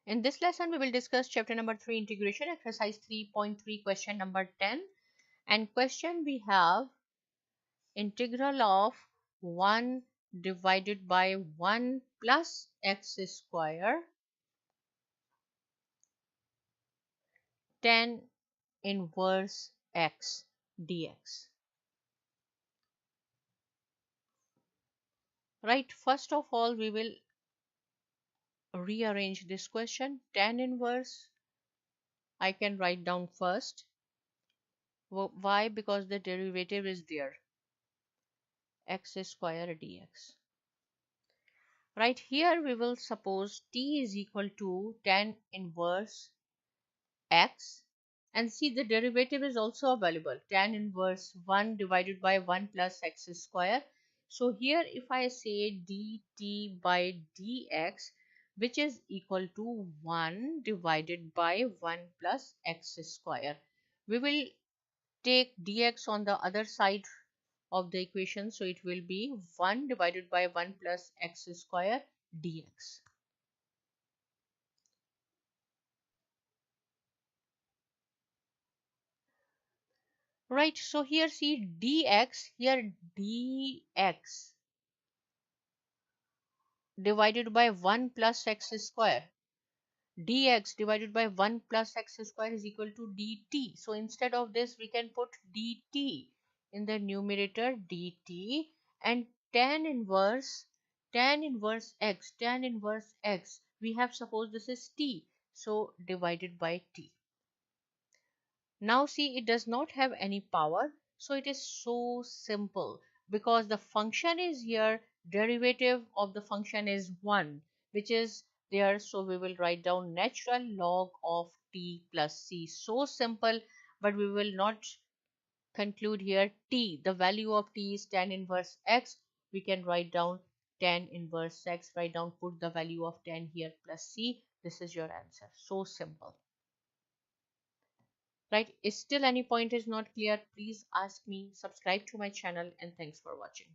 In this lesson, we will discuss chapter number 3, integration, exercise 3.3, question number 10. And question we have integral of 1 divided by 1 plus x square tan inverse x dx. Right, first of all, we will rearrange this question. Tan inverse, I can write down first. Why? Because the derivative is there, x square dx. Right here we will suppose t is equal to tan inverse x, and see the derivative is also available, tan inverse 1 divided by 1 plus x square. So here if I say dt by dx, which is equal to 1 divided by 1 plus x square, we will take dx on the other side of the equation, so it will be 1 divided by 1 plus x square dx. Right, so here see dx, here dx divided by 1 plus x square. Dx divided by 1 plus x square is equal to dt. So instead of this, we can put dt in the numerator, dt, and tan inverse x, we have suppose this is t, so divided by t. Now see, it does not have any power, so it is so simple because the function is here, derivative of the function is 1, which is there, so we will write down natural log of t plus c. So simple, but we will not conclude here. T, the value of t is tan inverse x, we can write down tan inverse x, write down, put the value of tan here plus c. This is your answer. So simple. Right, if still any point is not clear, please ask me. Subscribe to my channel, and thanks for watching.